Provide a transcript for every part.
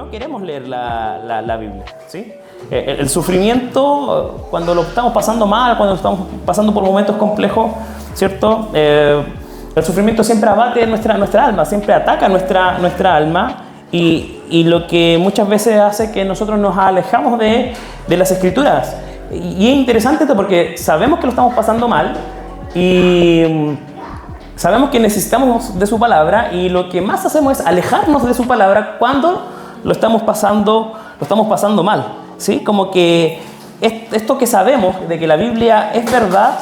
no queremos leer la Biblia, ¿sí? El sufrimiento, cuando lo estamos pasando mal, cuando estamos pasando por momentos complejos, ¿cierto? El sufrimiento siempre abate nuestra alma, siempre ataca nuestra alma y lo que muchas veces hace que nosotros nos alejamos de las Escrituras. Y es interesante esto porque sabemos que lo estamos pasando mal y sabemos que necesitamos de su palabra y lo que más hacemos es alejarnos de su palabra cuando lo estamos pasando mal, ¿sí? Como que esto que sabemos de que la Biblia es verdad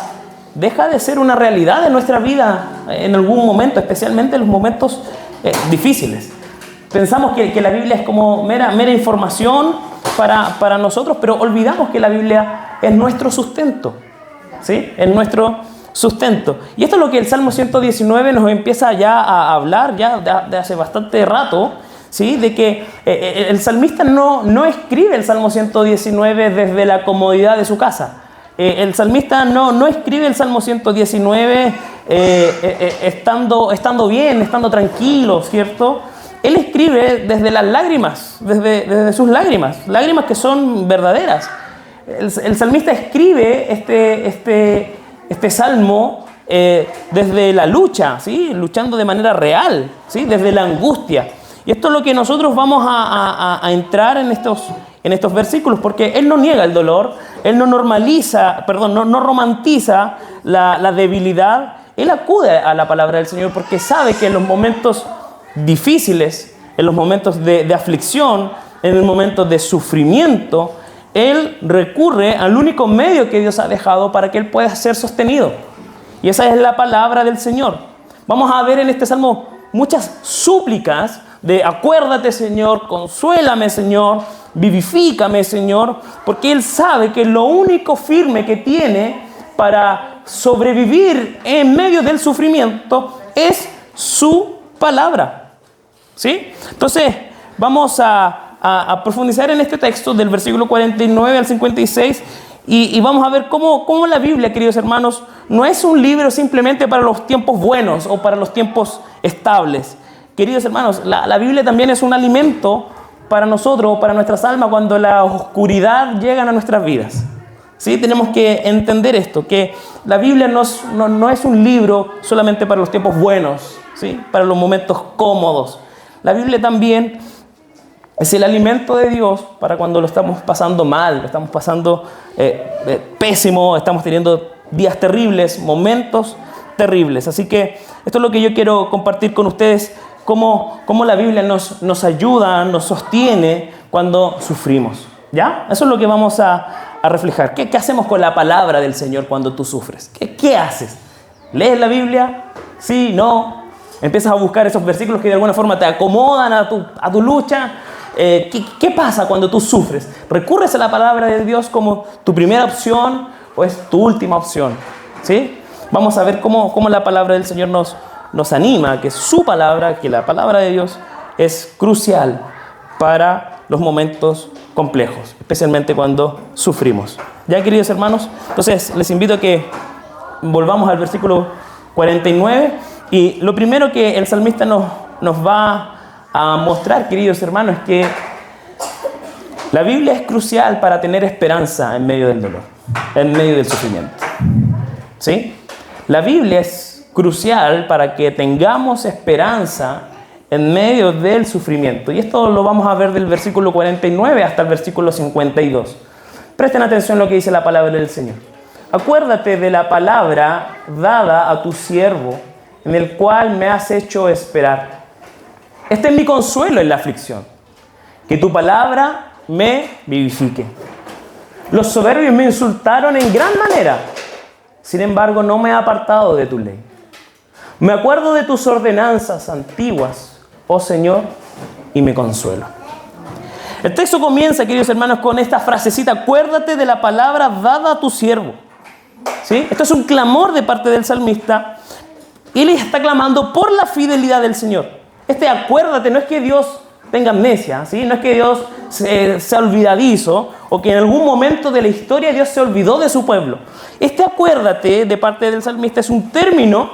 deja de ser una realidad en nuestra vida en algún momento, especialmente en los momentos difíciles. Pensamos que la Biblia es como mera información para nosotros, pero olvidamos que la Biblia es nuestro sustento, ¿sí? Es nuestro sustento. Y esto es lo que el Salmo 119 nos empieza ya a hablar ya de hace bastante rato, ¿sí? De que el salmista no escribe el Salmo 119 desde la comodidad de su casa. El salmista no escribe el Salmo 119 estando bien, estando tranquilo, ¿cierto? Él escribe desde las lágrimas, desde sus lágrimas que son verdaderas. El salmista escribe este salmo desde la lucha, ¿sí? Luchando de manera real, ¿sí? Desde la angustia. Y esto es lo que nosotros vamos a entrar en estos versículos, porque él no niega el dolor, él no romantiza la debilidad. Él acude a la palabra del Señor porque sabe que en los momentos difíciles, en los momentos de aflicción, en el momento de sufrimiento, él recurre al único medio que Dios ha dejado para que él pueda ser sostenido. Y esa es la palabra del Señor. Vamos a ver en este salmo muchas súplicas de acuérdate, Señor, consuélame, Señor, vivifícame, Señor, porque él sabe que lo único firme que tiene para sobrevivir en medio del sufrimiento es su palabra, ¿sí? Entonces, vamos a profundizar en este texto del versículo 49 al 56 y vamos a ver cómo la Biblia, queridos hermanos, no es un libro simplemente para los tiempos buenos o para los tiempos estables. Queridos hermanos, la Biblia también es un alimento para nosotros, para nuestras almas, cuando la oscuridad llega a nuestras vidas. ¿Sí? Tenemos que entender esto, que la Biblia no es un libro solamente para los tiempos buenos, ¿sí? Para los momentos cómodos. La Biblia también es el alimento de Dios para cuando lo estamos pasando mal, lo estamos pasando pésimo, estamos teniendo días terribles, momentos terribles. Así que esto es lo que yo quiero compartir con ustedes, cómo la Biblia nos ayuda, nos sostiene cuando sufrimos. ¿Ya? Eso es lo que vamos a reflejar. ¿Qué hacemos con la palabra del Señor cuando tú sufres? ¿Qué haces? ¿Lees la Biblia? ¿Sí? ¿No? ¿Empiezas a buscar esos versículos que de alguna forma te acomodan a tu lucha? ¿Qué pasa cuando tú sufres? ¿Recurres a la palabra de Dios como tu primera opción o es tu última opción? ¿Sí? Vamos a ver cómo la palabra del Señor nos anima, que su palabra, que la palabra de Dios es crucial para los momentos complejos, especialmente cuando sufrimos. ¿Ya, queridos hermanos? Entonces, les invito a que volvamos al versículo 49 y lo primero que el salmista nos va a mostrar, queridos hermanos, es que la Biblia es crucial para tener esperanza en medio del dolor, en medio del sufrimiento. ¿Sí? La Biblia es crucial para que tengamos esperanza en medio del sufrimiento. Y esto lo vamos a ver del versículo 49 hasta el versículo 52. Presten atención a lo que dice la palabra del Señor. Acuérdate de la palabra dada a tu siervo, en el cual me has hecho esperar. Este es mi consuelo en la aflicción, que tu palabra me vivifique. Los soberbios me insultaron en gran manera, sin embargo no me he apartado de tu ley. Me acuerdo de tus ordenanzas antiguas, oh Señor, y me consuelo. El texto comienza, queridos hermanos, con esta frasecita: acuérdate de la palabra dada a tu siervo. ¿Sí? Esto es un clamor de parte del salmista. Él está clamando por la fidelidad del Señor. Acuérdate, no es que Dios tenga amnesia, ¿sí? No es que Dios sea olvidadizo o que en algún momento de la historia Dios se olvidó de su pueblo. Acuérdate de parte del salmista es un término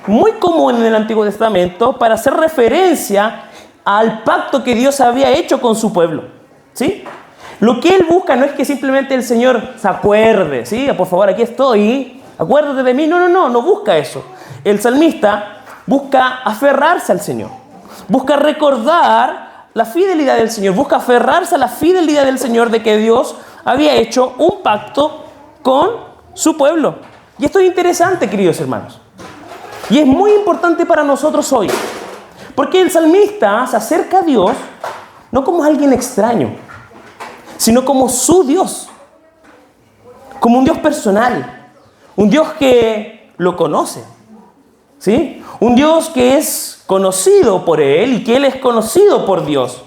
muy común en el Antiguo Testamento para hacer referencia al pacto que Dios había hecho con su pueblo. ¿Sí? Lo que él busca no es que simplemente el Señor se acuerde. ¿Sí? Por favor, aquí estoy, acuérdate de mí. No busca eso. El salmista busca aferrarse al Señor. Busca recordar la fidelidad del Señor. Busca aferrarse a la fidelidad del Señor de que Dios había hecho un pacto con su pueblo. Y esto es interesante, queridos hermanos. Y es muy importante para nosotros hoy. Porque el salmista se acerca a Dios no como alguien extraño, sino como su Dios. Como un Dios personal. Un Dios que lo conoce. ¿Sí? Un Dios que es conocido por él y que él es conocido por Dios.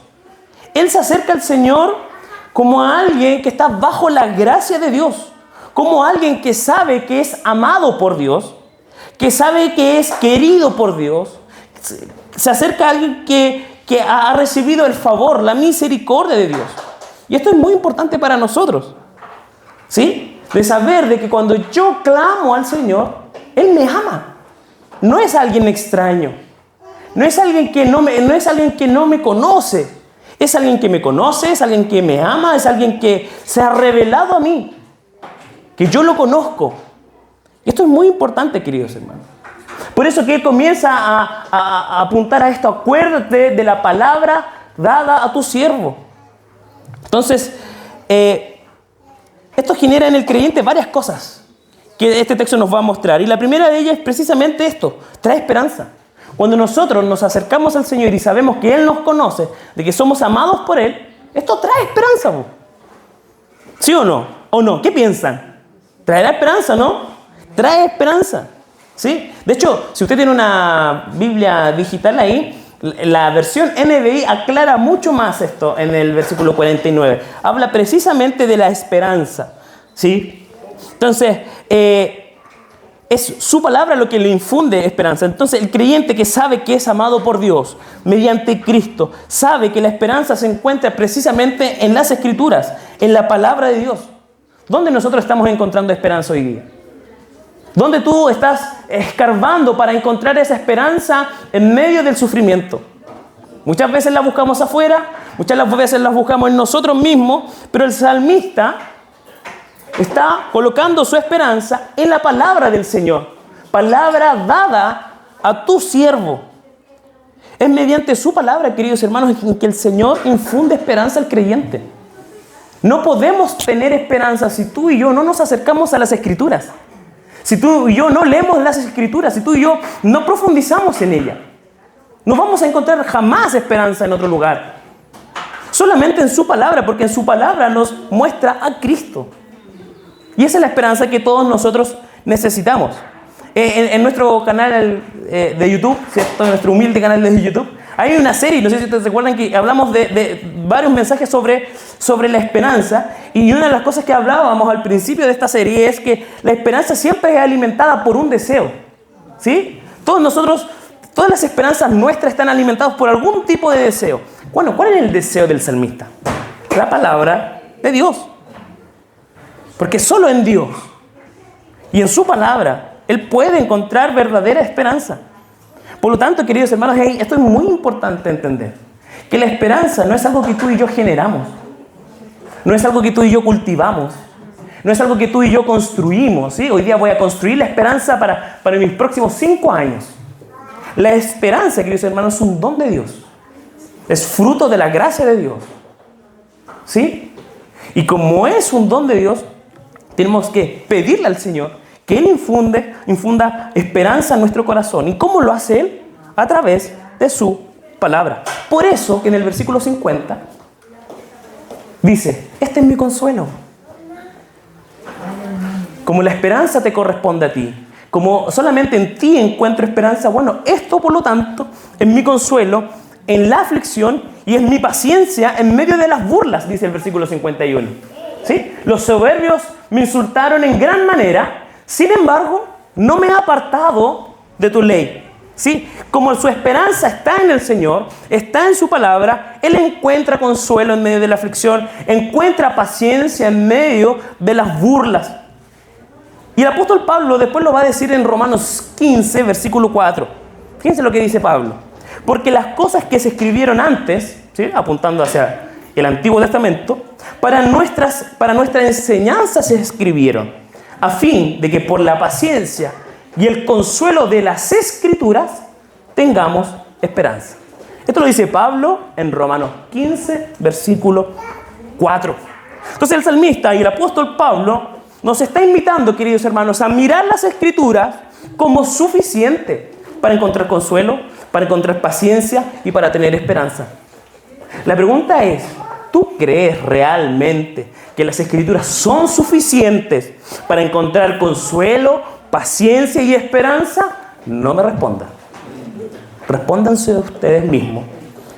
Él se acerca al Señor como a alguien que está bajo la gracia de Dios. Como alguien que sabe que es amado por Dios. Que sabe que es querido por Dios. Se acerca a alguien que ha recibido el favor, la misericordia de Dios. Y esto es muy importante para nosotros. ¿Sí? De saber de que cuando yo clamo al Señor, Él me ama. No es alguien extraño. No es alguien que no me conoce. Es alguien que me conoce, es alguien que me ama, es alguien que se ha revelado a mí. Que yo lo conozco. Y esto es muy importante, queridos hermanos. Por eso que Él comienza a apuntar a esto. Acuérdate de la palabra dada a tu siervo. Entonces, esto genera en el creyente varias cosas que este texto nos va a mostrar. Y la primera de ellas es precisamente esto. Trae esperanza. Cuando nosotros nos acercamos al Señor y sabemos que Él nos conoce, de que somos amados por Él, esto trae esperanza. ¿Sí o no? ¿O no? ¿Qué piensan? Traerá esperanza, ¿no? Trae esperanza. ¿Sí? De hecho, si usted tiene una Biblia digital ahí, la versión NBI aclara mucho más esto en el versículo 49. Habla precisamente de la esperanza. ¿Sí? Entonces, es su palabra lo que le infunde esperanza. Entonces, el creyente que sabe que es amado por Dios mediante Cristo, sabe que la esperanza se encuentra precisamente en las Escrituras, en la palabra de Dios. ¿Dónde nosotros estamos encontrando esperanza hoy día? ¿Dónde tú estás escarbando para encontrar esa esperanza en medio del sufrimiento? Muchas veces la buscamos afuera, muchas veces la buscamos en nosotros mismos, pero el salmista está colocando su esperanza en la palabra del Señor. Palabra dada a tu siervo. Es mediante su palabra, queridos hermanos, en que el Señor infunde esperanza al creyente. No podemos tener esperanza si tú y yo no nos acercamos a las Escrituras. Si tú y yo no leemos las Escrituras, si tú y yo no profundizamos en ellas. No vamos a encontrar jamás esperanza en otro lugar. Solamente en su palabra, porque en su palabra nos muestra a Cristo. Y esa es la esperanza que todos nosotros necesitamos. En nuestro canal de YouTube, ¿cierto? En nuestro humilde canal de YouTube, hay una serie, no sé si ustedes recuerdan, que hablamos de varios mensajes sobre la esperanza. Y una de las cosas que hablábamos al principio de esta serie es que la esperanza siempre es alimentada por un deseo. ¿Sí? Todas las esperanzas nuestras están alimentadas por algún tipo de deseo. Bueno, ¿cuál es el deseo del salmista? La palabra de Dios. Porque solo en Dios y en su palabra Él puede encontrar verdadera esperanza. Por lo tanto, queridos hermanos, esto es muy importante entender. Que la esperanza no es algo que tú y yo generamos. No es algo que tú y yo cultivamos. No es algo que tú y yo construimos. ¿Sí? Hoy día voy a construir la esperanza para mis próximos 5 años. La esperanza, queridos hermanos, es un don de Dios. Es fruto de la gracia de Dios. ¿Sí? Y como es un don de Dios, tenemos que pedirle al Señor que Él infunda esperanza en nuestro corazón. ¿Y cómo lo hace Él? A través de su palabra. Por eso que en el versículo 50 dice: este es mi consuelo. Como la esperanza te corresponde a ti, como solamente en ti encuentro esperanza, bueno, esto por lo tanto es mi consuelo en la aflicción y es mi paciencia en medio de las burlas, dice el versículo 51. ¿Sí? Los soberbios me insultaron en gran manera, sin embargo, no me he apartado de tu ley. ¿Sí? Como su esperanza está en el Señor, está en su palabra, Él encuentra consuelo en medio de la aflicción, encuentra paciencia en medio de las burlas. Y el apóstol Pablo después lo va a decir en Romanos 15, versículo 4. Fíjense lo que dice Pablo. Porque las cosas que se escribieron antes, ¿sí?, apuntando hacia el Antiguo Testamento, para nuestra enseñanza se escribieron, a fin de que por la paciencia y el consuelo de las Escrituras tengamos esperanza. Esto lo dice Pablo en Romanos 15, versículo 4. Entonces el salmista y el apóstol Pablo nos está invitando, queridos hermanos, a mirar las Escrituras como suficiente para encontrar consuelo, para encontrar paciencia y para tener esperanza. La pregunta es, ¿tú crees realmente que las Escrituras son suficientes para encontrar consuelo, paciencia y esperanza? No me respondan. Respóndanse ustedes mismos.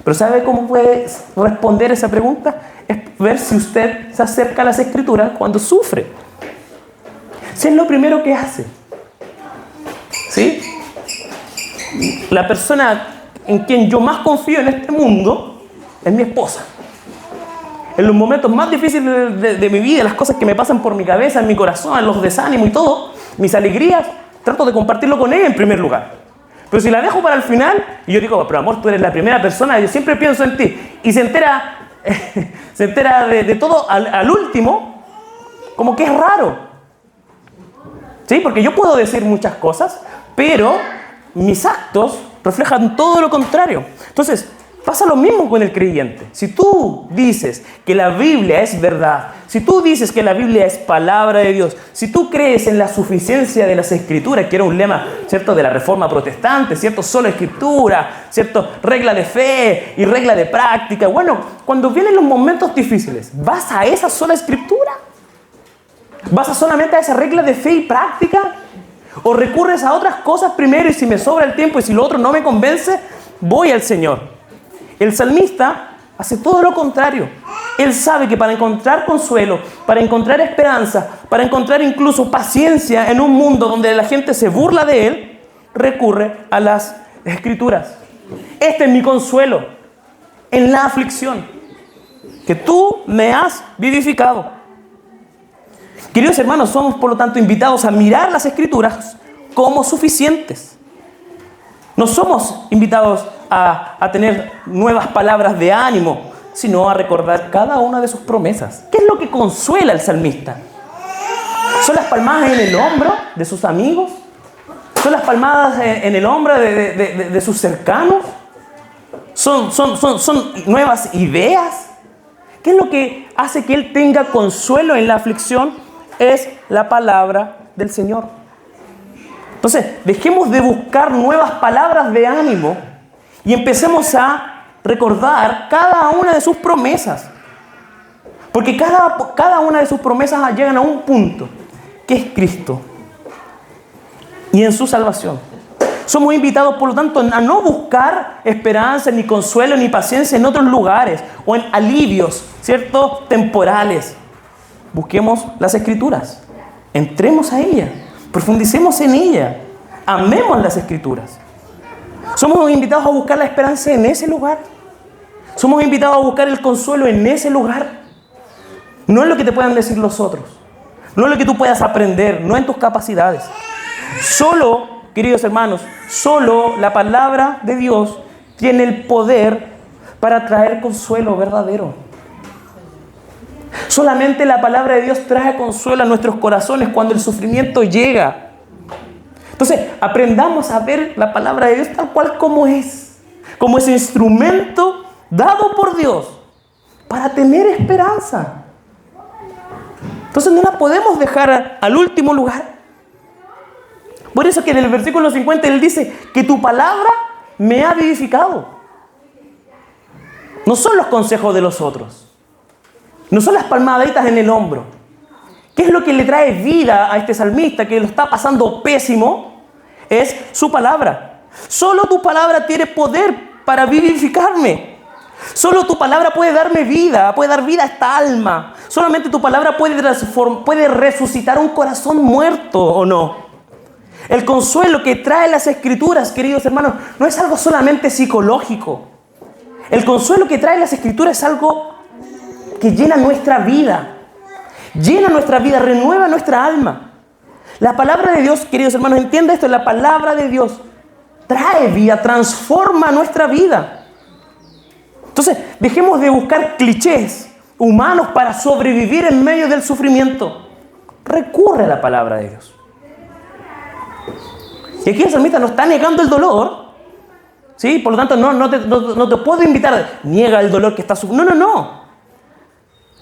Pero ¿sabe cómo puede responder esa pregunta? Es ver si usted se acerca a las Escrituras cuando sufre. Si es lo primero que hace. ¿Sí? La persona en quien yo más confío en este mundo es mi esposa. En los momentos más difíciles de mi vida, las cosas que me pasan por mi cabeza, en mi corazón, los desánimos y todo, mis alegrías, trato de compartirlo con ella en primer lugar. Pero si la dejo para el final, y yo digo, pero amor, tú eres la primera persona, yo siempre pienso en ti, y se entera de todo al último, como que es raro. ¿Sí? Porque yo puedo decir muchas cosas, pero mis actos reflejan todo lo contrario. Entonces, pasa lo mismo con el creyente. Si tú dices que la Biblia es verdad, si tú dices que la Biblia es palabra de Dios, si tú crees en la suficiencia de las Escrituras, que era un lema, ¿cierto?, de la Reforma Protestante, ¿cierto?, solo Escritura, ¿cierto?, regla de fe y regla de práctica. Bueno, cuando vienen los momentos difíciles, ¿vas a esa sola Escritura? ¿Vas a solamente a esa regla de fe y práctica? ¿O recurres a otras cosas primero y si me sobra el tiempo y si lo otro no me convence, voy al Señor? El salmista hace todo lo contrario. Él sabe que para encontrar consuelo, para encontrar esperanza, para encontrar incluso paciencia en un mundo donde la gente se burla de él, recurre a las Escrituras. Este es mi consuelo en la aflicción, que tú me has vivificado. Queridos hermanos, somos por lo tanto invitados a mirar las Escrituras como suficientes. No somos invitados a tener nuevas palabras de ánimo, sino a recordar cada una de sus promesas. ¿Qué es lo que consuela al salmista? ¿Son las palmadas en el hombro de sus amigos? ¿Son las palmadas en el hombro de sus cercanos? ¿Son nuevas ideas? ¿Qué es lo que hace que él tenga consuelo en la aflicción? Es la palabra del Señor. Entonces, dejemos de buscar nuevas palabras de ánimo y empecemos a recordar cada una de sus promesas. Porque cada una de sus promesas llegan a un punto, que es Cristo. Y en su salvación. Somos invitados, por lo tanto, a no buscar esperanza, ni consuelo, ni paciencia en otros lugares o en alivios, ¿cierto?, temporales. Busquemos las Escrituras. Entremos a ellas. Profundicemos en ella. Amemos las Escrituras. Somos invitados a buscar la esperanza en ese lugar. Somos invitados a buscar el consuelo en ese lugar. No en lo que te puedan decir los otros. No en lo que tú puedas aprender. No en tus capacidades. Solo, queridos hermanos, solo la palabra de Dios tiene el poder para traer consuelo verdadero. Solamente la palabra de Dios trae consuelo a nuestros corazones cuando el sufrimiento llega. Entonces, aprendamos a ver la palabra de Dios tal cual como es. Como ese instrumento dado por Dios para tener esperanza. Entonces no la podemos dejar al último lugar. Por eso que en el versículo 50 él dice que tu palabra me ha vivificado. No son los consejos de los otros. No son las palmaditas en el hombro. ¿Qué es lo que le trae vida a este salmista que lo está pasando pésimo? Es su palabra. Solo tu palabra tiene poder para vivificarme. Solo tu palabra puede darme vida, puede dar vida a esta alma. Solamente tu palabra puede resucitar un corazón muerto, ¿o no? El consuelo que trae las Escrituras, queridos hermanos, no es algo solamente psicológico. El consuelo que trae las Escrituras es algo que llena nuestra vida. Llena nuestra vida, renueva nuestra alma. La palabra de Dios, queridos hermanos, entienda esto, la palabra de Dios trae vida, transforma nuestra vida. Entonces, dejemos de buscar clichés humanos para sobrevivir en medio del sufrimiento. Recurre a la palabra de Dios. Y aquí el salmista no está negando el dolor, ¿sí? Por lo tanto, no te puedo invitar, niega el dolor que está sufriendo. No.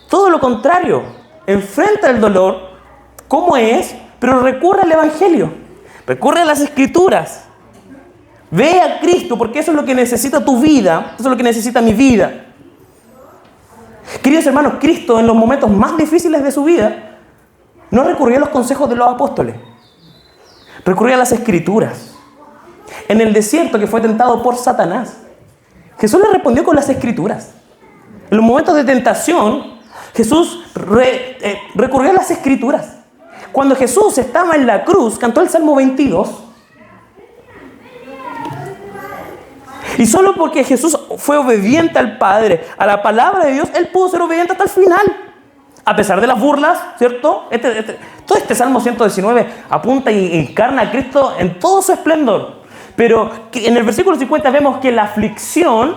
Todo lo contrario. Enfrenta el dolor como es, pero recurre al Evangelio. Recurre a las Escrituras. Ve a Cristo, porque eso es lo que necesita tu vida. Eso es lo que necesita mi vida. Queridos hermanos, Cristo en los momentos más difíciles de su vida no recurrió a los consejos de los apóstoles. Recurrió a las Escrituras. En el desierto que fue tentado por Satanás, Jesús le respondió con las Escrituras. En los momentos de tentación, Jesús recurrió a las Escrituras. Cuando Jesús estaba en la cruz, cantó el Salmo 22. Y solo porque Jesús fue obediente al Padre, a la palabra de Dios, Él pudo ser obediente hasta el final. A pesar de las burlas, ¿cierto? Todo este Salmo 119 apunta y encarna a Cristo en todo su esplendor. Pero en el versículo 50 vemos que la aflicción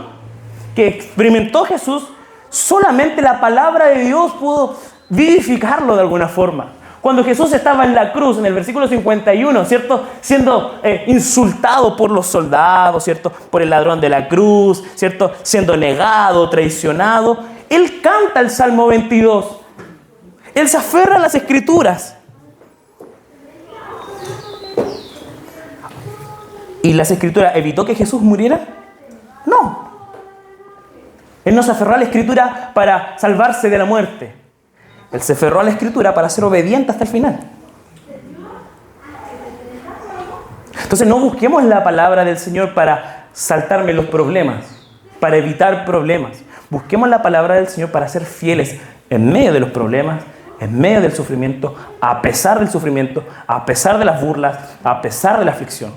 que experimentó Jesús, solamente la palabra de Dios pudo vivificarlo de alguna forma. Cuando Jesús estaba en la cruz, en el versículo 51, ¿cierto? Siendo insultado por los soldados, ¿cierto? Por el ladrón de la cruz, ¿cierto? Siendo negado, traicionado. Él canta el Salmo 22. Él se aferra a las Escrituras. ¿Y las Escrituras evitó que Jesús muriera? No. Él no se aferró a la Escritura para salvarse de la muerte. Él se aferró a la Escritura para ser obediente hasta el final. Entonces no busquemos la palabra del Señor para saltarme los problemas, para evitar problemas. Busquemos la palabra del Señor para ser fieles en medio de los problemas, en medio del sufrimiento, a pesar del sufrimiento, a pesar de las burlas, a pesar de la aflicción.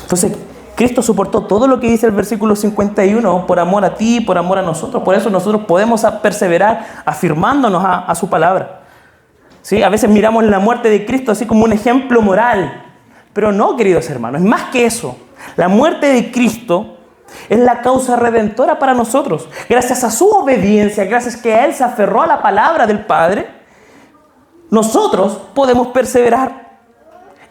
Entonces, Cristo soportó todo lo que dice el versículo 51 por amor a ti, por amor a nosotros. Por eso nosotros podemos perseverar afirmándonos a su palabra. ¿Sí? A veces miramos la muerte de Cristo así como un ejemplo moral. Pero no, queridos hermanos, es más que eso. La muerte de Cristo es la causa redentora para nosotros. Gracias a su obediencia, gracias a que Él se aferró a la palabra del Padre, nosotros podemos perseverar.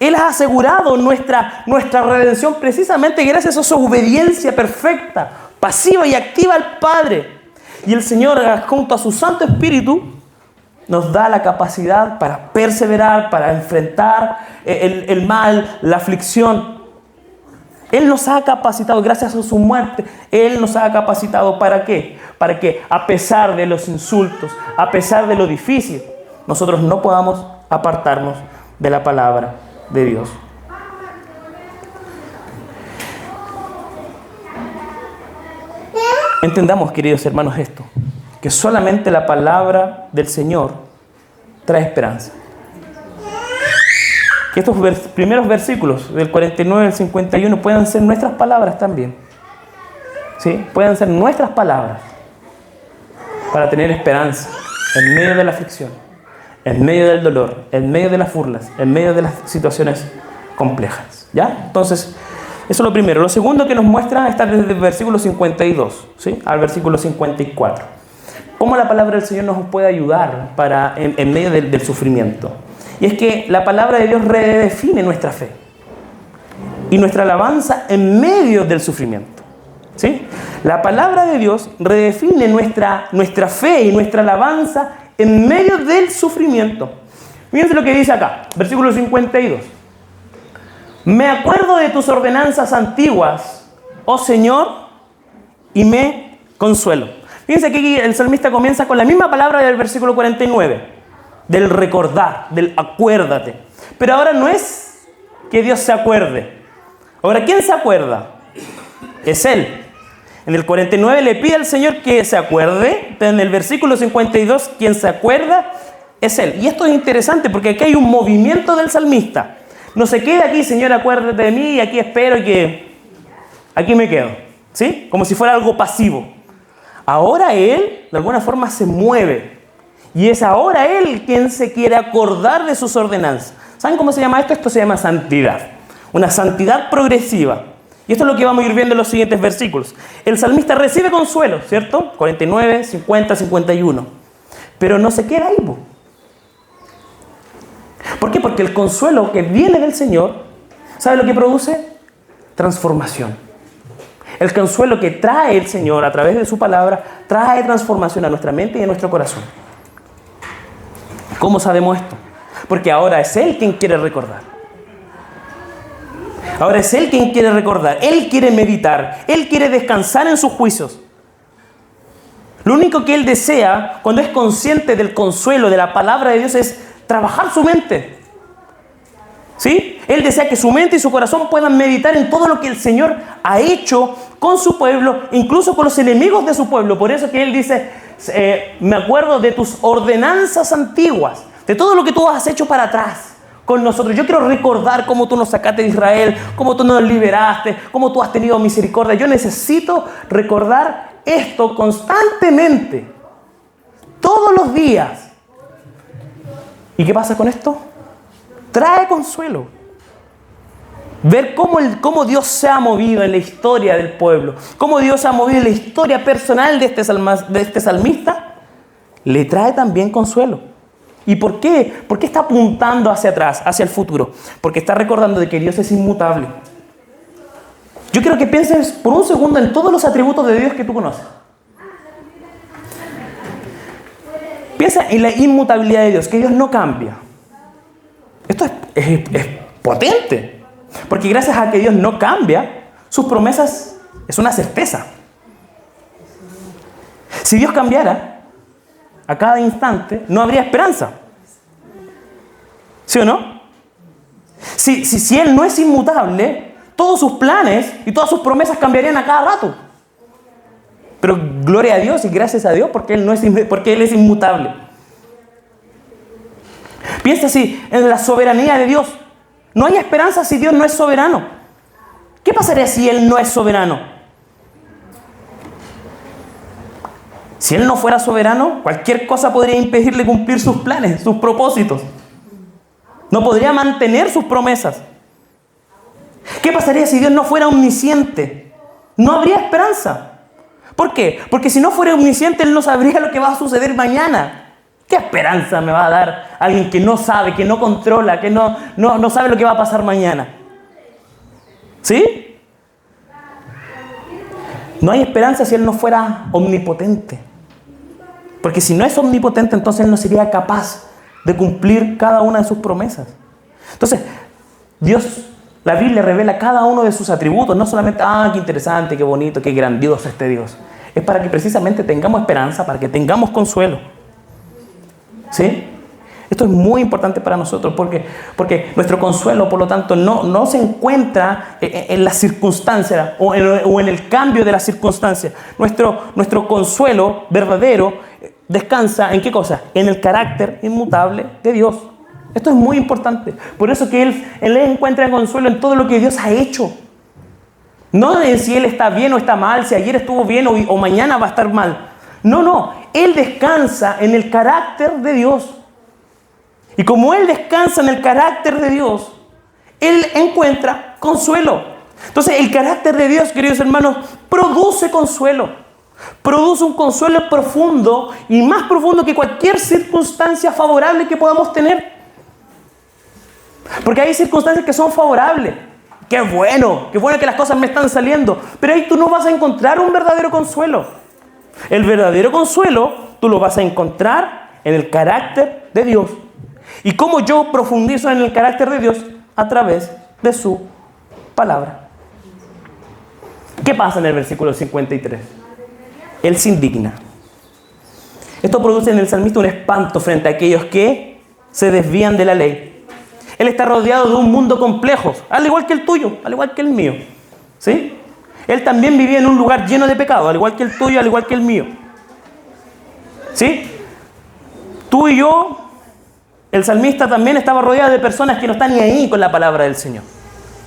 Él ha asegurado nuestra redención precisamente gracias a su obediencia perfecta, pasiva y activa al Padre. Y el Señor, junto a su Santo Espíritu, nos da la capacidad para perseverar, para enfrentar el mal, la aflicción. Él nos ha capacitado, gracias a su muerte, Él nos ha capacitado ¿para qué? Para que a pesar de los insultos, a pesar de lo difícil, nosotros no podamos apartarnos de la palabra de Dios. Entendamos, queridos hermanos, esto, que solamente la palabra del Señor trae esperanza. Que estos primeros versículos del 49 al 51 puedan ser nuestras palabras también. ¿Sí? Puedan ser nuestras palabras para tener esperanza en medio de la aflicción, en medio del dolor, en medio de las burlas, en medio de las situaciones complejas. ¿Ya? Entonces, eso es lo primero. Lo segundo que nos muestra está desde el versículo 52, ¿sí? Al versículo 54. ¿Cómo la palabra del Señor nos puede ayudar en medio del sufrimiento? Y es que la palabra de Dios redefine nuestra fe y nuestra alabanza en medio del sufrimiento. ¿Sí? La palabra de Dios redefine nuestra fe y nuestra alabanza en medio del sufrimiento. Fíjense lo que dice acá, versículo 52. Me acuerdo de tus ordenanzas antiguas, oh Señor, y me consuelo. Fíjense que aquí el salmista comienza con la misma palabra del versículo 49, del recordar, del acuérdate. Pero ahora no es que Dios se acuerde. Ahora, ¿quién se acuerda? Es Él. En el 49 le pide al Señor que se acuerde, pero en el versículo 52, quien se acuerda es Él. Y esto es interesante porque aquí hay un movimiento del salmista. No se queda aquí, Señor, acuérdate de mí, y aquí espero y que aquí me quedo. ¿Sí? Como si fuera algo pasivo. Ahora Él, de alguna forma, se mueve. Y es ahora Él quien se quiere acordar de sus ordenanzas. ¿Saben cómo se llama esto? Esto se llama santidad. Una santidad progresiva. Y esto es lo que vamos a ir viendo en los siguientes versículos. El salmista recibe consuelo, ¿cierto? 49, 50, 51. Pero no se queda ahí. ¿Por qué? Porque el consuelo que viene del Señor, ¿sabe lo que produce? Transformación. El consuelo que trae el Señor a través de su palabra trae transformación a nuestra mente y a nuestro corazón. ¿Cómo sabemos esto? Porque ahora es Él quien quiere recordar. Ahora es Él quien quiere recordar. Él quiere meditar. Él quiere descansar en sus juicios. Lo único que Él desea cuando es consciente del consuelo de la palabra de Dios es trabajar su mente. ¿Sí? Él desea que su mente y su corazón puedan meditar en todo lo que el Señor ha hecho con su pueblo, incluso con los enemigos de su pueblo. Por eso que Él dice, me acuerdo de tus ordenanzas antiguas, de todo lo que tú has hecho para atrás con nosotros. Yo quiero recordar cómo tú nos sacaste de Israel, cómo tú nos liberaste, cómo tú has tenido misericordia. Yo necesito recordar esto constantemente, todos los días. ¿Y qué pasa con esto? Trae consuelo. Ver cómo Dios se ha movido en la historia del pueblo, cómo Dios se ha movido en la historia personal de este salmista, le trae también consuelo. ¿Y por qué? ¿Por qué está apuntando hacia atrás, hacia el futuro? Porque está recordando de que Dios es inmutable. Yo quiero que pienses por un segundo en todos los atributos de Dios que tú conoces. Piensa en la inmutabilidad de Dios, que Dios no cambia. Esto es potente. Porque gracias a que Dios no cambia, sus promesas es una certeza. Si Dios cambiara a cada instante, no habría esperanza. ¿Sí o no? Si Él no es inmutable, todos sus planes y todas sus promesas cambiarían a cada rato. Pero gloria a Dios y gracias a Dios porque Él es inmutable. Piensa así en la soberanía de Dios. No hay esperanza si Dios no es soberano. ¿Qué pasaría si Él no es soberano? Si Él no fuera soberano, cualquier cosa podría impedirle cumplir sus planes, sus propósitos. No podría mantener sus promesas. ¿Qué pasaría si Dios no fuera omnisciente? No habría esperanza. ¿Por qué? Porque si no fuera omnisciente, Él no sabría lo que va a suceder mañana. ¿Qué esperanza me va a dar alguien que no sabe, que no controla, que no sabe lo que va a pasar mañana? ¿Sí? No hay esperanza si Él no fuera omnipotente. Porque si no es omnipotente, entonces Él no sería capaz de cumplir cada una de sus promesas. Entonces, Dios, la Biblia revela cada uno de sus atributos. No solamente, qué interesante, qué bonito, qué grandioso este Dios. Es para que precisamente tengamos esperanza, para que tengamos consuelo. ¿Sí? Esto es muy importante para nosotros porque nuestro consuelo, por lo tanto, no se encuentra en las circunstancias o en el cambio de las circunstancias. Nuestro consuelo verdadero descansa ¿en qué cosa? En el carácter inmutable de Dios. Esto es muy importante. Por eso que Él encuentra consuelo en todo lo que Dios ha hecho. No en si Él está bien o está mal, si ayer estuvo bien o mañana va a estar mal. No. Él descansa en el carácter de Dios. Y como Él descansa en el carácter de Dios, Él encuentra consuelo. Entonces, el carácter de Dios, queridos hermanos, produce consuelo. Produce un consuelo profundo y más profundo que cualquier circunstancia favorable que podamos tener. Porque hay circunstancias que son favorables. Qué bueno que las cosas me están saliendo. Pero ahí tú no vas a encontrar un verdadero consuelo. El verdadero consuelo tú lo vas a encontrar en el carácter de Dios. ¿Y cómo yo profundizo en el carácter de Dios? A través de su palabra. ¿Qué pasa en el versículo 53? Él se indigna. Esto produce en el salmista un espanto frente a aquellos que se desvían de la ley. Él está rodeado de un mundo complejo, al igual que el tuyo, al igual que el mío. ¿Sí? Él también vivía en un lugar lleno de pecado, al igual que el tuyo, al igual que el mío. ¿Sí? Tú y yo, el salmista también estaba rodeado de personas que no están ni ahí con la palabra del Señor.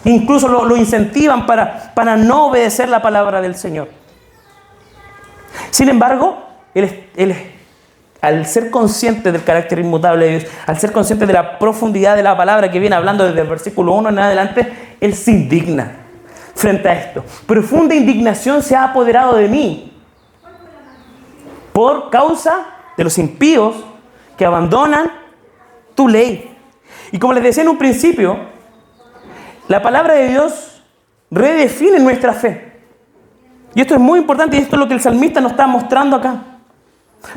Incluso lo incentivan para no obedecer la palabra del Señor. Sin embargo, él al ser consciente del carácter inmutable de Dios, al ser consciente de la profundidad de la palabra que viene hablando desde el versículo 1 en adelante, él se indigna frente a esto. Profunda indignación se ha apoderado de mí por causa de los impíos que abandonan tu ley. Y como les decía en un principio, la palabra de Dios redefine nuestra fe. Y esto es muy importante, y esto es lo que el salmista nos está mostrando acá.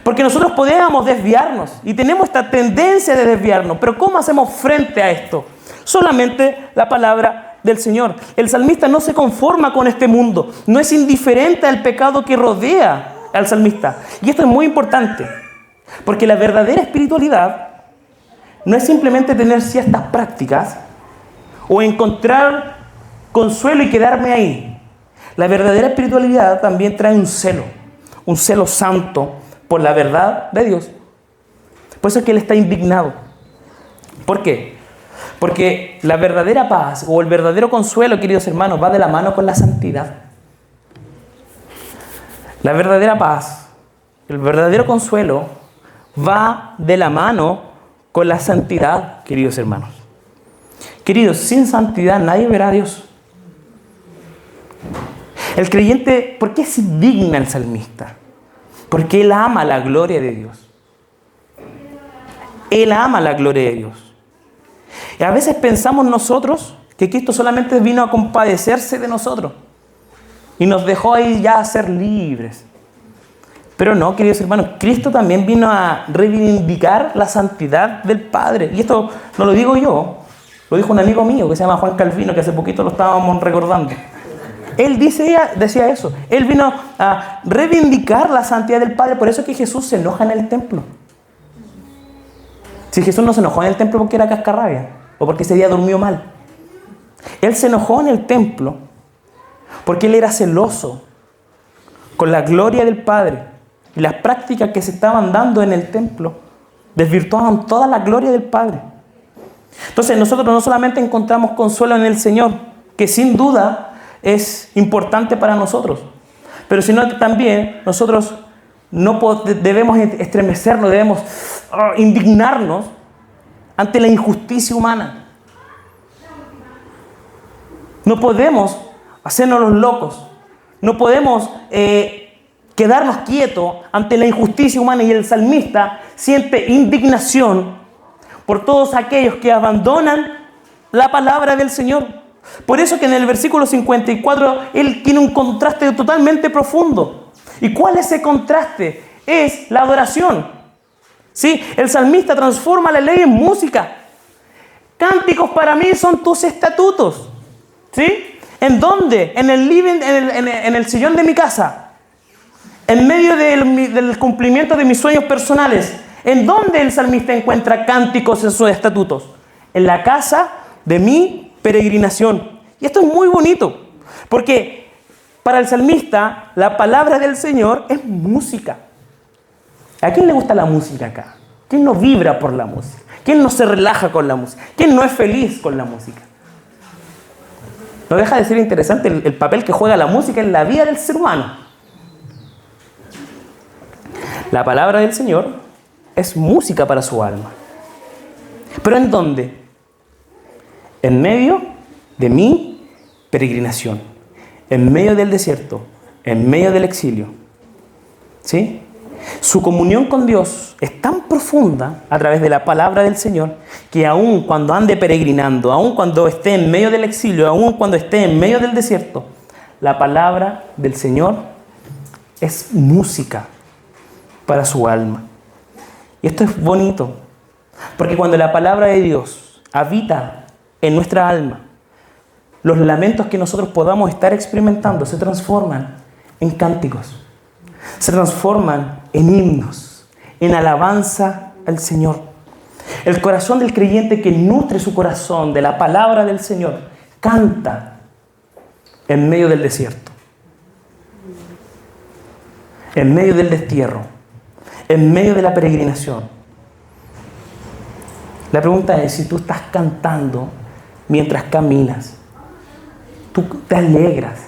Porque nosotros podemos desviarnos y tenemos esta tendencia de desviarnos. Pero ¿cómo hacemos frente a esto? Solamente la palabra del Señor. El salmista no se conforma con este mundo. No es indiferente al pecado que rodea al salmista. Y esto es muy importante. Porque la verdadera espiritualidad no es simplemente tener ciertas prácticas o encontrar consuelo y quedarme ahí. La verdadera espiritualidad también trae un celo santo por la verdad de Dios. Por eso es que él está indignado. ¿Por qué? Porque la verdadera paz o el verdadero consuelo, queridos hermanos, va de la mano con la santidad. La verdadera paz, el verdadero consuelo va de la mano con la santidad, queridos hermanos. Queridos, sin santidad nadie verá a Dios. El creyente, ¿por qué se indigna el salmista? Porque él ama la gloria de Dios. Él ama la gloria de Dios. Y a veces pensamos nosotros que Cristo solamente vino a compadecerse de nosotros y nos dejó ahí ya a ser libres. Pero no, queridos hermanos, Cristo también vino a reivindicar la santidad del Padre. Y esto no lo digo yo, lo dijo un amigo mío que se llama Juan Calvino, que hace poquito lo estábamos recordando. Él decía eso. Él vino a reivindicar la santidad del Padre. Por eso es que Jesús se enoja en el templo. Si Jesús no se enojó en el templo porque era cascarrabia o porque ese día durmió mal. Él se enojó en el templo porque él era celoso con la gloria del Padre. Y las prácticas que se estaban dando en el templo desvirtuaban toda la gloria del Padre. Entonces nosotros no solamente encontramos consuelo en el Señor, que sin duda es importante para nosotros, pero sino que también nosotros no debemos estremecernos, debemos indignarnos ante la injusticia humana. No podemos hacernos los locos, no podemos quedarnos quietos ante la injusticia humana, y el salmista siente indignación por todos aquellos que abandonan la palabra del Señor. Por eso que en el versículo 54 él tiene un contraste totalmente profundo. ¿Y cuál es ese contraste? Es la adoración. ¿Sí? El salmista transforma la ley en música. Cánticos para mí son tus estatutos. ¿Sí? ¿En dónde? En el living, en el sillón de mi casa. En medio del cumplimiento de mis sueños personales. ¿En dónde el salmista encuentra cánticos en sus estatutos? En la casa de mi peregrinación. Y esto es muy bonito, porque para el salmista la palabra del Señor es música. ¿A quién le gusta la música acá? ¿Quién no vibra por la música? ¿Quién no se relaja con la música? ¿Quién no es feliz con la música? No deja de ser interesante el papel que juega la música en la vida del ser humano. La palabra del Señor es música para su alma. ¿Pero en dónde? En medio de mi peregrinación, en medio del desierto, en medio del exilio. ¿Sí? Su comunión con Dios es tan profunda a través de la palabra del Señor que aun cuando ande peregrinando, aun cuando esté en medio del exilio, aun cuando esté en medio del desierto, la palabra del Señor es música para su alma. Y esto es bonito, porque cuando la palabra de Dios habita en nuestra alma, los lamentos que nosotros podamos estar experimentando se transforman en cánticos, se transforman en himnos, en alabanza al Señor. El corazón del creyente que nutre su corazón de la palabra del Señor canta en medio del desierto, en medio del destierro, en medio de la peregrinación. La pregunta es si tú estás cantando mientras caminas. Tú te alegras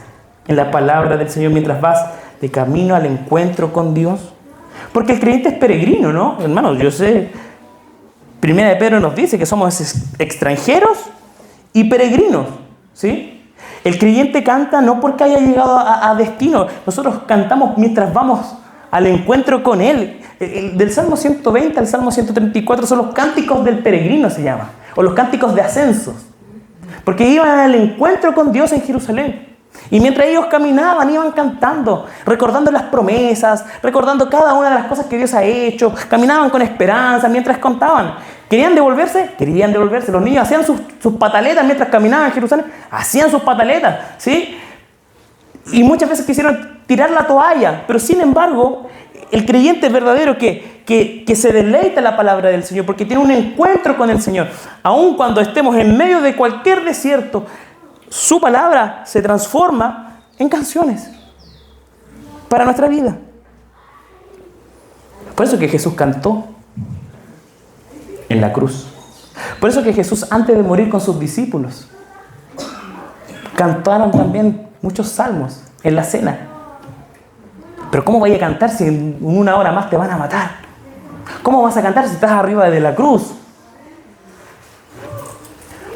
en la palabra del Señor mientras vas de camino al encuentro con Dios. Porque el creyente es peregrino, ¿no? Hermanos, yo sé, Primera de Pedro nos dice que somos extranjeros y peregrinos, ¿sí? El creyente canta no porque haya llegado a destino. Nosotros cantamos mientras vamos al encuentro con Él. Del Salmo 120 al Salmo 134 son los cánticos del peregrino, se llama, o los cánticos de ascensos, porque iban al encuentro con Dios en Jerusalén. Y mientras ellos caminaban, iban cantando, recordando las promesas, recordando cada una de las cosas que Dios ha hecho. Caminaban con esperanza mientras contaban. ¿Querían devolverse? Querían devolverse. Los niños hacían sus pataletas mientras caminaban en Jerusalén. Hacían sus pataletas, ¿sí? Y muchas veces quisieron tirar la toalla. Pero sin embargo, el creyente verdadero que se deleita en la palabra del Señor, porque tiene un encuentro con el Señor, aun cuando estemos en medio de cualquier desierto, su palabra se transforma en canciones para nuestra vida. Por eso que Jesús cantó en la cruz. Por eso que Jesús, antes de morir con sus discípulos, cantaron también muchos salmos en la cena. Pero ¿cómo vaya a cantar si en una hora más te van a matar? ¿Cómo vas a cantar si estás arriba de la cruz?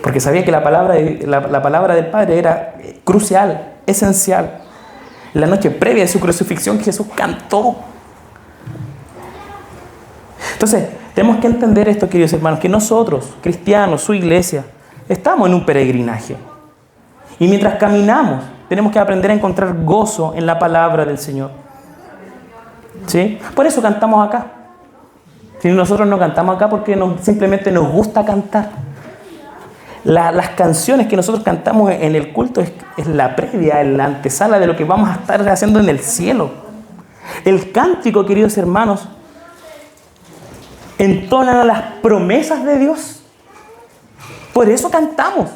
Porque sabía que la palabra del Padre era crucial, esencial. En la noche previa de su crucifixión, Jesús cantó. Entonces, tenemos que entender esto, queridos hermanos, que nosotros, cristianos, su iglesia, estamos en un peregrinaje. Y mientras caminamos, tenemos que aprender a encontrar gozo en la palabra del Señor. ¿Sí? Por eso cantamos acá. Si nosotros no cantamos acá porque simplemente nos gusta cantar. Las canciones que nosotros cantamos en el culto es la previa, es la antesala de lo que vamos a estar haciendo en el cielo. El cántico, queridos hermanos, entona las promesas de Dios. Por eso cantamos.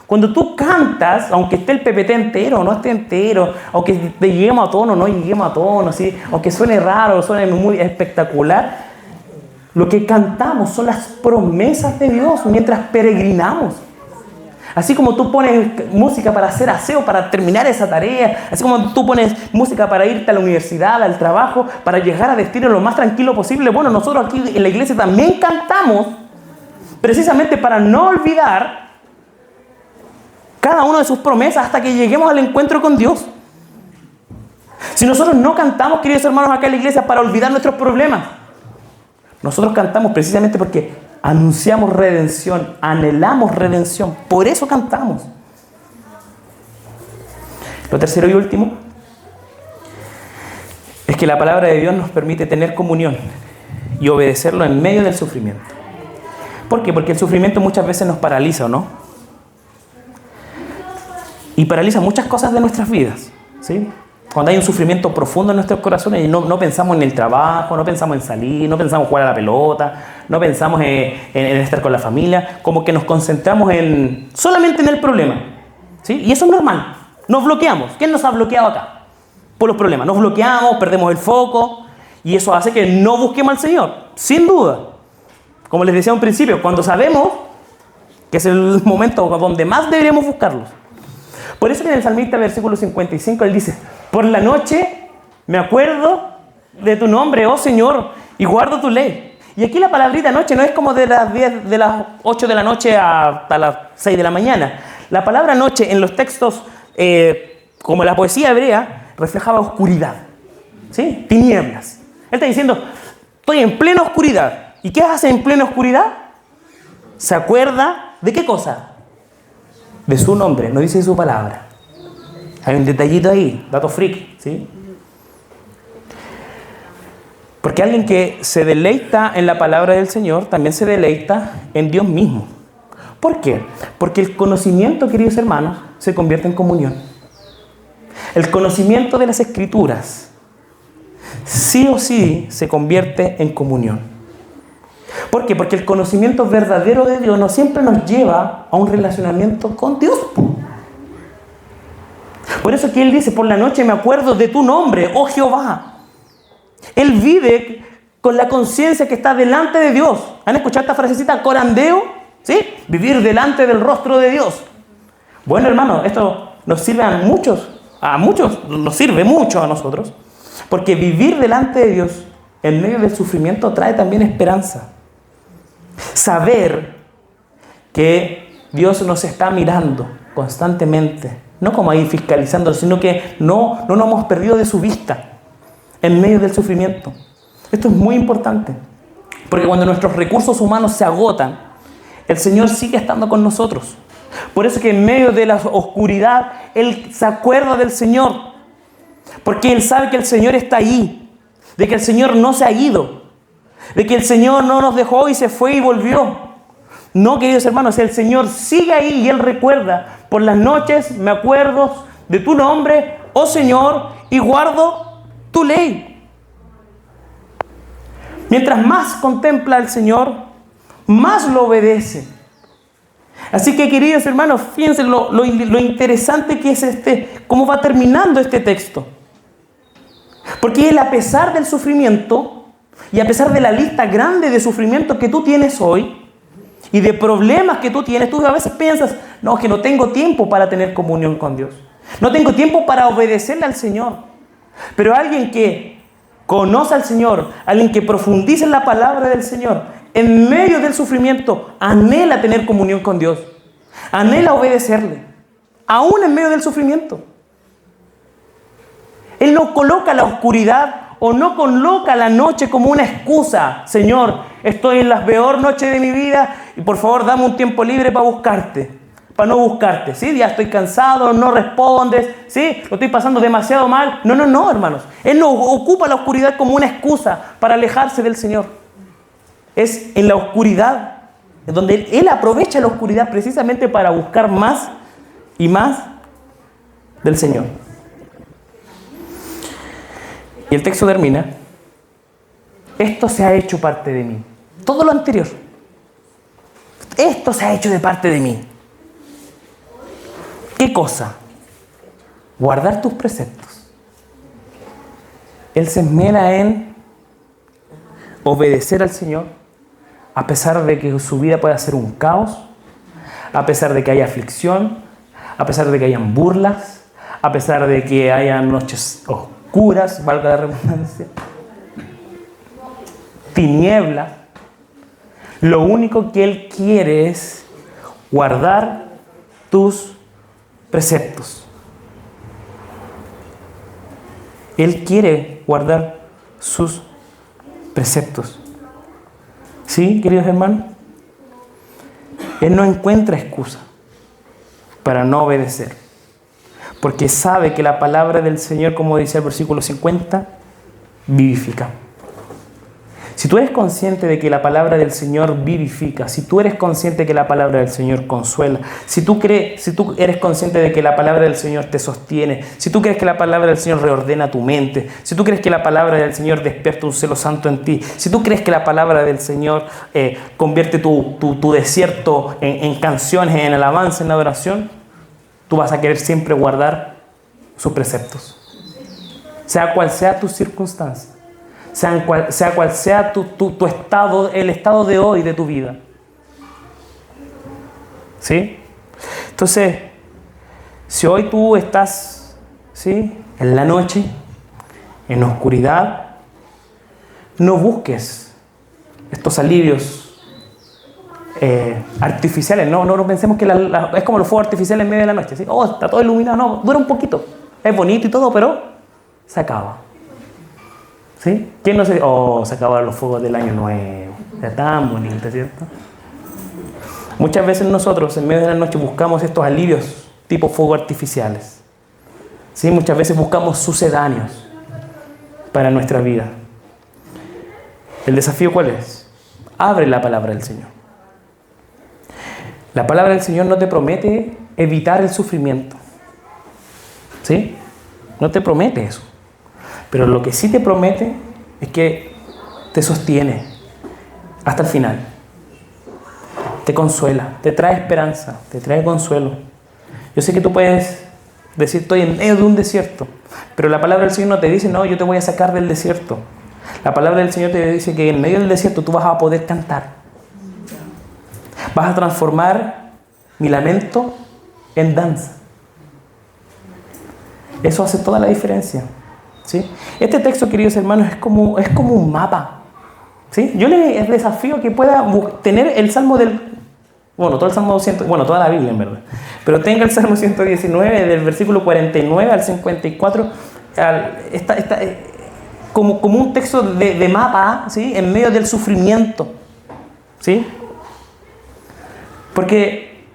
Cuando tú cantas, aunque esté el PPT entero o no esté entero, aunque te lleguemos a tono o no lleguemos a tono, ¿sí? Aunque suene raro o suene muy espectacular, lo que cantamos son las promesas de Dios mientras peregrinamos. Así como tú pones música para hacer aseo, para terminar esa tarea, así como tú pones música para irte a la universidad, al trabajo, para llegar a destino lo más tranquilo posible. Bueno, nosotros aquí en la iglesia también cantamos, precisamente para no olvidar cada una de sus promesas hasta que lleguemos al encuentro con Dios. Si nosotros no cantamos, queridos hermanos, acá en la iglesia para olvidar nuestros problemas, nosotros cantamos precisamente porque anunciamos redención, anhelamos redención. Por eso cantamos. Lo tercero y último es que la palabra de Dios nos permite tener comunión y obedecerlo en medio del sufrimiento. ¿Por qué? Porque el sufrimiento muchas veces nos paraliza, ¿o no? Y paraliza muchas cosas de nuestras vidas, ¿sí? Cuando hay un sufrimiento profundo en nuestros corazones y no pensamos en el trabajo, no pensamos en salir, no pensamos en jugar a la pelota, no pensamos en estar con la familia, como que nos concentramos solamente en el problema, ¿sí? Y eso es normal, nos bloqueamos. ¿Quién nos ha bloqueado acá? Por los problemas, nos bloqueamos, perdemos el foco y eso hace que no busquemos al Señor, sin duda. Como les decía al principio, cuando sabemos que es el momento donde más deberíamos buscarlos. Por eso que en el salmista, versículo 55, él dice: por la noche me acuerdo de tu nombre, oh Señor, y guardo tu ley. Y aquí la palabrita noche no es como de las 8 de la noche hasta las 6 de la mañana. La palabra noche en los textos, como la poesía hebrea, reflejaba oscuridad, ¿sí? Tinieblas. Él está diciendo, estoy en plena oscuridad. ¿Y qué hace en plena oscuridad? ¿Se acuerda de qué cosa? De su nombre, no dice su palabra. Hay un detallito ahí, dato freak, ¿sí? Porque alguien que se deleita en la palabra del Señor, también se deleita en Dios mismo. ¿Por qué? Porque el conocimiento, queridos hermanos, se convierte en comunión. El conocimiento de las Escrituras, sí o sí, se convierte en comunión. ¿Por qué? Porque el conocimiento verdadero de Dios no siempre nos lleva a un relacionamiento con Dios. Por eso que Él dice, por la noche me acuerdo de tu nombre, oh Jehová. Él vive con la conciencia que está delante de Dios. ¿Han escuchado esta frasecita? Corandeo, ¿sí? Vivir delante del rostro de Dios. Bueno, hermano, esto nos sirve a muchos nos sirve mucho a nosotros. Porque vivir delante de Dios en medio del sufrimiento trae también esperanza. Saber que Dios nos está mirando constantemente, no como ahí fiscalizando, sino que no nos hemos perdido de su vista en medio del sufrimiento. Esto es muy importante, porque cuando nuestros recursos humanos se agotan, el Señor sigue estando con nosotros. Por eso que en medio de la oscuridad, Él se acuerda del Señor, porque Él sabe que el Señor está ahí, de que el Señor no se ha ido, de que el Señor no nos dejó y se fue y volvió. No, queridos hermanos, el Señor sigue ahí y Él recuerda: por las noches me acuerdo de tu nombre, oh Señor, y guardo tu ley. Mientras más contempla al Señor, más lo obedece. Así que, queridos hermanos, fíjense lo interesante que es cómo va terminando este texto. Porque Él, a pesar del sufrimiento y a pesar de la lista grande de sufrimientos que tú tienes hoy y de problemas que tú tienes, tú a veces piensas: no, es que no tengo tiempo para tener comunión con Dios. No tengo tiempo para obedecerle al Señor. Pero alguien que conoce al Señor, alguien que profundiza en la palabra del Señor, en medio del sufrimiento, anhela tener comunión con Dios. Anhela obedecerle, aún en medio del sufrimiento. Él no coloca la oscuridad o no coloca la noche como una excusa. Señor, estoy en la peor noche de mi vida y por favor dame un tiempo libre para buscarte, para no buscarte. ¿Sí? Ya estoy cansado, no respondes, ¿sí? Lo estoy pasando demasiado mal. No, hermanos. Él no ocupa la oscuridad como una excusa para alejarse del Señor. Es en la oscuridad, en donde Él aprovecha la oscuridad precisamente para buscar más y más del Señor. Y el texto termina: esto se ha hecho parte de mí. Todo lo anterior. Esto se ha hecho de parte de mí. ¿Qué cosa? Guardar tus preceptos. Él se esmera en obedecer al Señor, a pesar de que su vida pueda ser un caos, a pesar de que haya aflicción, a pesar de que hayan burlas, a pesar de que haya noches oscuras, valga la redundancia, tinieblas. Lo único que Él quiere es guardar tus preceptos. Él quiere guardar sus preceptos. ¿Sí, queridos hermanos? Él no encuentra excusa para no obedecer, porque sabe que la palabra del Señor, como dice el versículo 50, vivifica. Si tú eres consciente de que la palabra del Señor vivifica, si tú eres consciente de que la palabra del Señor consuela, si tú eres consciente de que la palabra del Señor te sostiene, si tú crees que la palabra del Señor reordena tu mente, si tú crees que la palabra del Señor despierta un celo santo en ti, si tú crees que la palabra del Señor convierte tu desierto en canciones, en alabanza, en adoración, tú vas a querer siempre guardar sus preceptos. Sea cual sea tu circunstancia, sea cual sea tu estado, el estado de hoy de tu vida. ¿Sí? Entonces, si hoy tú estás, ¿sí?, en la noche, en oscuridad, no busques estos alivios artificiales. No pensemos que es como los fuegos artificiales en medio de la noche, ¿sí? Oh, está todo iluminado. No, dura un poquito. Es bonito y todo, pero se acaba. ¿Sí? ¿Quién no se... Oh, se acabaron los fuegos del año nuevo. Está tan bonito, ¿cierto? Muchas veces nosotros en medio de la noche buscamos estos alivios tipo fuegos artificiales. ¿Sí? Muchas veces buscamos sucedáneos para nuestra vida. ¿El desafío cuál es? Abre la palabra del Señor. La palabra del Señor no te promete evitar el sufrimiento. ¿Sí? No te promete eso. Pero lo que sí te promete es que te sostiene hasta el final. Te consuela, te trae esperanza, te trae consuelo. Yo sé que tú puedes decir: estoy en medio de un desierto, pero la palabra del Señor no te dice: no, yo te voy a sacar del desierto. La palabra del Señor te dice que en medio del desierto tú vas a poder cantar. Vas a transformar mi lamento en danza. Eso hace toda la diferencia. ¿sí? Este texto, queridos hermanos, es como un mapa, ¿sí? Yo les desafío que pueda tener el Salmo todo el Salmo 200, toda la Biblia en verdad, pero tenga el Salmo 119 del versículo 49 al 54, como un texto de mapa, ¿sí? En medio del sufrimiento, ¿sí? Porque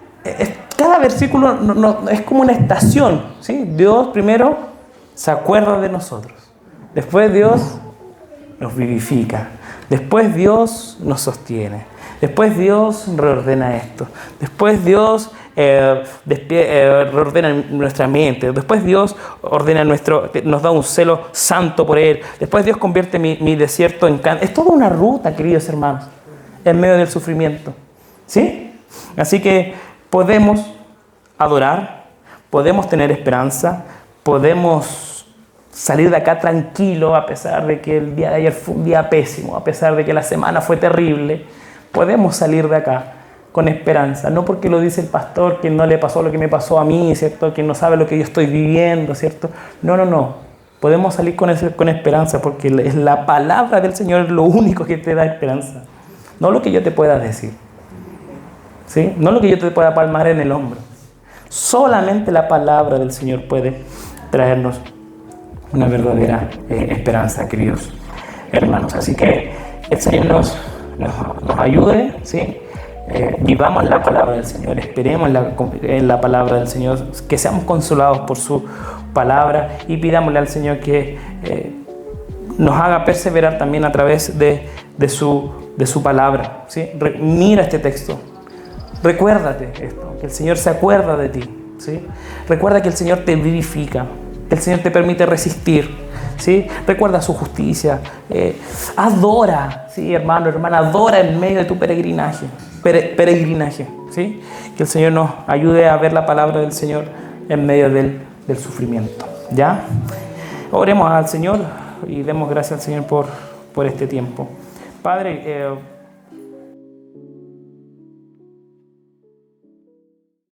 cada versículo es como una estación, ¿sí? Dios primero se acuerda de nosotros, después Dios nos vivifica, después Dios nos sostiene, después Dios reordena esto, después Dios reordena nuestra mente, después Dios nos da un celo santo por Él, después Dios convierte mi desierto en canto. Es toda una ruta, queridos hermanos, en medio del sufrimiento, ¿sí? Así que podemos adorar, podemos tener esperanza, podemos salir de acá tranquilo a pesar de que el día de ayer fue un día pésimo, a pesar de que la semana fue terrible. Podemos salir de acá con esperanza, no porque lo dice el pastor, que no le pasó lo que me pasó a mí, ¿cierto? Que no sabe lo que yo estoy viviendo, ¿cierto? No. Podemos salir con esperanza porque es la palabra del Señor lo único que te da esperanza, no lo que yo te pueda decir, ¿sí? No lo que yo te pueda palmar en el hombro. Solamente la palabra del Señor puede traernos una verdadera esperanza, queridos hermanos. Así que el Señor nos ayude, ¿sí? Vivamos la palabra del Señor, esperemos en la palabra del Señor, que seamos consolados por su palabra y pidámosle al Señor que nos haga perseverar también a través de su palabra, ¿sí? Mira este texto, recuérdate esto, que el Señor se acuerda de ti, ¿sí? Recuerda que el Señor te vivifica, que el Señor te permite resistir, ¿sí? Recuerda su justicia, adora, ¿sí, hermano, hermana? Adora en medio de tu peregrinaje, ¿sí? Que el Señor nos ayude a ver la palabra del Señor en medio del sufrimiento, ¿ya? Oremos al Señor y demos gracias al Señor por este tiempo. Padre,